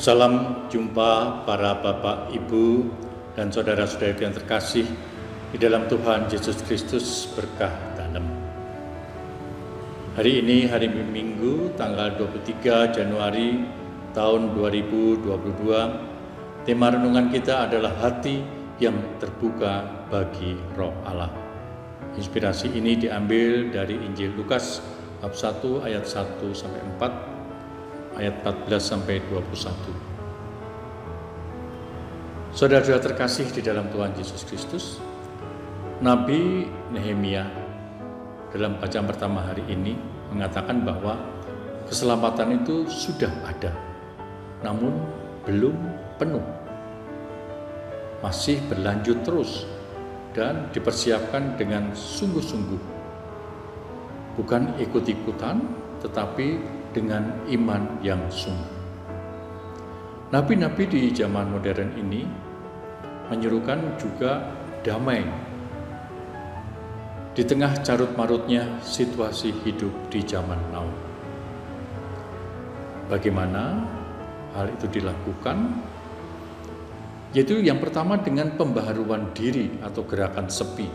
Salam jumpa para Bapak, Ibu, dan saudara-saudari yang terkasih di dalam Tuhan Yesus Kristus berkah dalam. Hari ini hari Minggu tanggal 23 Januari tahun 2022. Tema renungan kita adalah hati yang terbuka bagi Roh Allah. Inspirasi ini diambil dari Injil Lukas bab 1 ayat 1 sampai 4. Ayat 14 sampai 21. Saudara-saudara terkasih di dalam Tuhan Yesus Kristus, Nabi Nehemia dalam bacaan pertama hari ini mengatakan bahwa keselamatan itu sudah ada, namun belum penuh. Masih berlanjut terus dan dipersiapkan dengan sungguh-sungguh. Bukan ikut-ikutan, tetapi dengan iman yang sungguh. Nabi-nabi di zaman modern ini menyerukan juga damai di tengah carut-marutnya situasi hidup di zaman now. Bagaimana hal itu dilakukan? Yaitu yang pertama dengan pembaharuan diri atau gerakan sepi.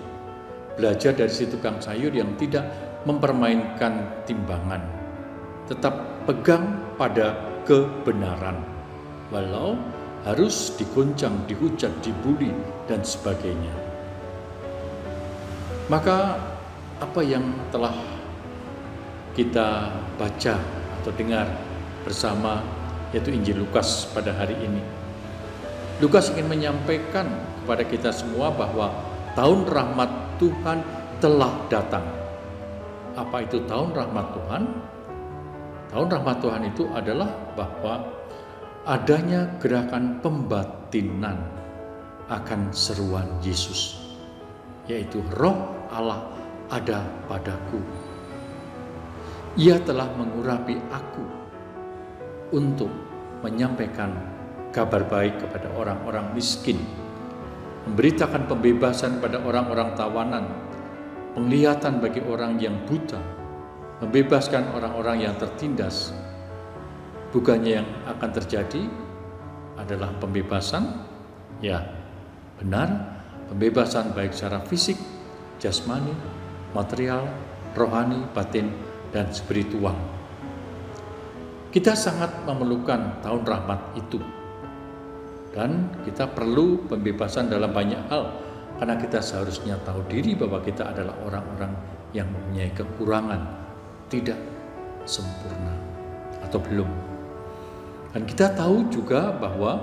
Belajar dari si tukang sayur yang tidak mempermainkan timbangan, tetap pegang pada kebenaran, walau harus digoncang, dihujat, dibuli, dan sebagainya. Maka apa yang telah kita baca atau dengar bersama, yaitu Injil Lukas pada hari ini. Lukas ingin menyampaikan kepada kita semua bahwa tahun rahmat Tuhan telah datang. Apa itu tahun rahmat Tuhan? Tahun rahmat Tuhan itu adalah bahwa adanya gerakan pembatinan akan seruan Yesus, yaitu Roh Allah ada padaku. Ia telah mengurapi aku untuk menyampaikan kabar baik kepada orang-orang miskin, memberitakan pembebasan pada orang-orang tawanan, penglihatan bagi orang yang buta, membebaskan orang-orang yang tertindas. Bukannya yang akan terjadi adalah pembebasan, ya benar, pembebasan baik secara fisik, jasmani, material, rohani, batin, dan spiritual. Kita sangat memerlukan tahun rahmat itu. Dan kita perlu pembebasan dalam banyak hal, karena kita seharusnya tahu diri bahwa kita adalah orang-orang yang mempunyai kekurangan, tidak sempurna atau belum. Dan kita tahu juga bahwa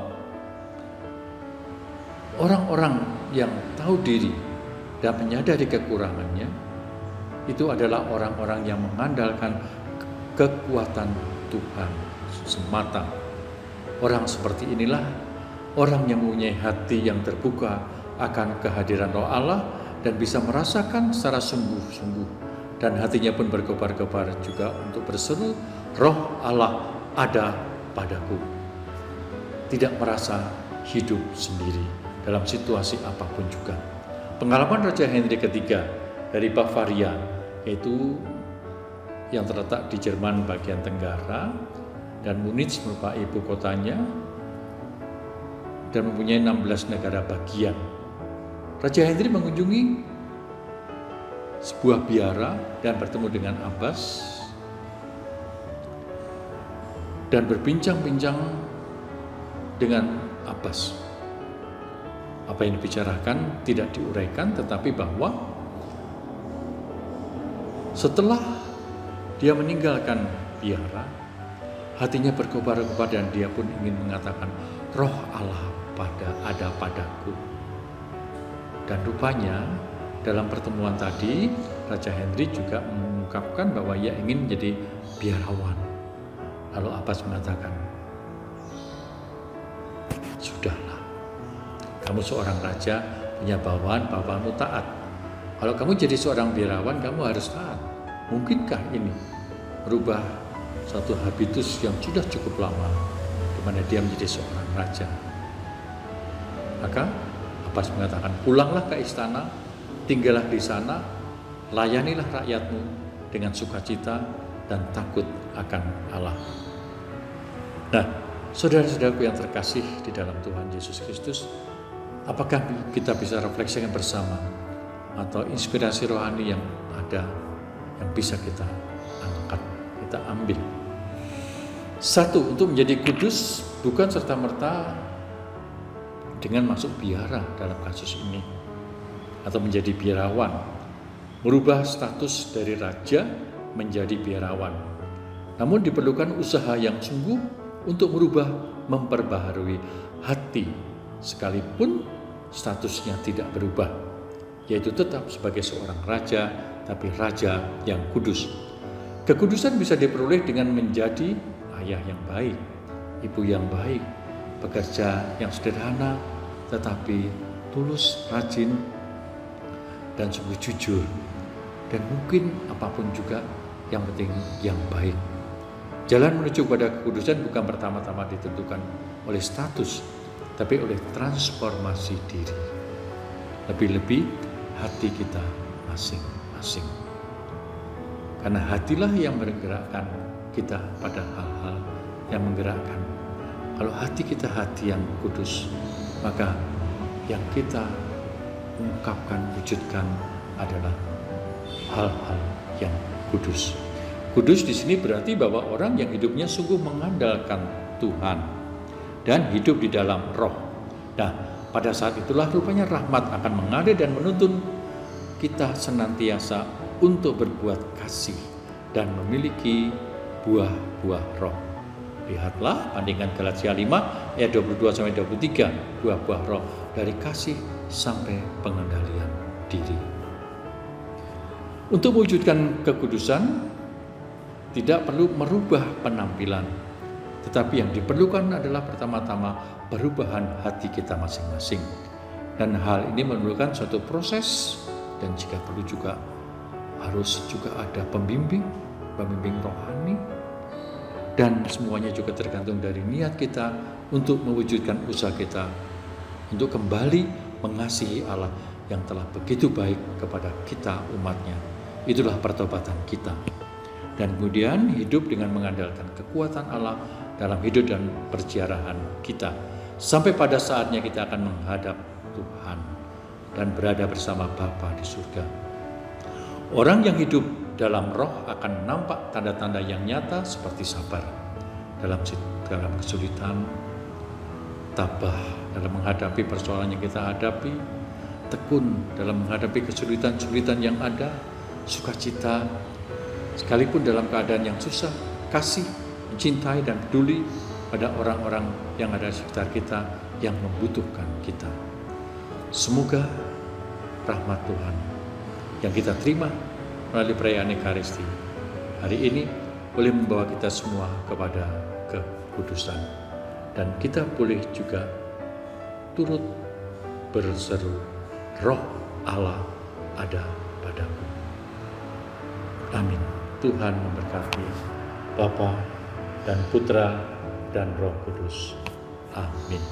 orang-orang yang tahu diri dan menyadari kekurangannya itu adalah orang-orang yang mengandalkan kekuatan Tuhan semata. Orang seperti inilah orang yang mempunyai hati yang terbuka akan kehadiran Roh Allah dan bisa merasakan secara sungguh-sungguh, dan hatinya pun berkobar-kobar juga untuk berseru, Roh Allah ada padaku. Tidak merasa hidup sendiri dalam situasi apapun juga. Pengalaman Raja Henry III dari Bavaria, yaitu yang terletak di Jerman bagian tenggara, dan Munich merupakan ibu kotanya, dan mempunyai 16 negara bagian. Raja Henry mengunjungi sebuah biara dan bertemu dengan Abbas dan berbincang-bincang dengan Abbas. Apa yang dibicarakan tidak diuraikan, tetapi bahwa setelah dia meninggalkan biara, hatinya berkobar-kobar dan dia pun ingin mengatakan, Roh Allah ada padaku. Dan rupanya dalam pertemuan tadi, Raja Henry juga mengungkapkan bahwa ia ingin menjadi biarawan. Lalu Abbas mengatakan, sudahlah, kamu seorang raja, punya bawahan, bawahanmu taat. Kalau kamu jadi seorang biarawan, kamu harus taat. Mungkinkah ini merubah satu habitus yang sudah cukup lama, di mana dia menjadi seorang raja? Maka Abbas mengatakan, pulanglah ke istana, tinggallah di sana, layanilah rakyatmu dengan sukacita dan takut akan Allah. Nah, Saudara-saudaraku yang terkasih di dalam Tuhan Yesus Kristus, apakah kita bisa refleksikan bersama atau inspirasi rohani yang ada yang bisa kita angkat, kita ambil? Satu, untuk menjadi kudus bukan serta-merta dengan masuk biara dalam kasus ini atau menjadi biarawan, merubah status dari raja menjadi biarawan. Namun diperlukan usaha yang sungguh untuk merubah, memperbaharui hati sekalipun statusnya tidak berubah, yaitu tetap sebagai seorang raja, tapi raja yang kudus. Kekudusan bisa diperoleh dengan menjadi ayah yang baik, ibu yang baik, pekerja yang sederhana tetapi tulus, rajin, dan sungguh jujur. Dan mungkin apapun juga, yang penting yang baik. Jalan menuju pada kekudusan bukan pertama-tama ditentukan oleh status, tapi oleh transformasi diri. Lebih-lebih hati kita masing-masing. Karena hatilah yang menggerakkan kita pada hal-hal yang menggerakkan. Kalau hati kita hati yang kudus, maka yang kita ungkapkan, wujudkan adalah hal-hal yang kudus. Kudus di sini berarti bahwa orang yang hidupnya sungguh mengandalkan Tuhan dan hidup di dalam roh. Nah, pada saat itulah rupanya rahmat akan mengalir dan menuntun kita senantiasa untuk berbuat kasih dan memiliki buah-buah roh. Lihatlah, bandingkan Galatia 5 ayat 22-23, buah-buah roh dari kasih sampai pengendalian diri. Untuk mewujudkan kekudusan tidak perlu merubah penampilan, tetapi yang diperlukan adalah pertama-tama perubahan hati kita masing-masing. Dan hal ini memerlukan suatu proses, dan jika perlu juga harus juga ada pembimbing rohani, dan semuanya juga tergantung dari niat kita untuk mewujudkan usaha kita untuk kembali mengasihi Allah yang telah begitu baik kepada kita umatnya. Itulah pertobatan kita. Dan kemudian hidup dengan mengandalkan kekuatan Allah dalam hidup dan perjalanan kita. Sampai pada saatnya kita akan menghadap Tuhan dan berada bersama Bapa di surga. Orang yang hidup dalam roh akan nampak tanda-tanda yang nyata seperti sabar dalam kesulitan, tabah dalam menghadapi persoalan yang kita hadapi, tekun dalam menghadapi kesulitan-kesulitan yang ada, sukacita, sekalipun dalam keadaan yang susah, kasih, mencintai dan peduli pada orang-orang yang ada di sekitar kita yang membutuhkan kita. Semoga rahmat Tuhan yang kita terima melalui perayaan Ekaristi hari ini boleh membawa kita semua kepada kekudusan, dan kita boleh juga turut berseru, Roh Allah ada padaku. Amin. Tuhan memberkati Bapa dan Putra dan Roh Kudus. Amin.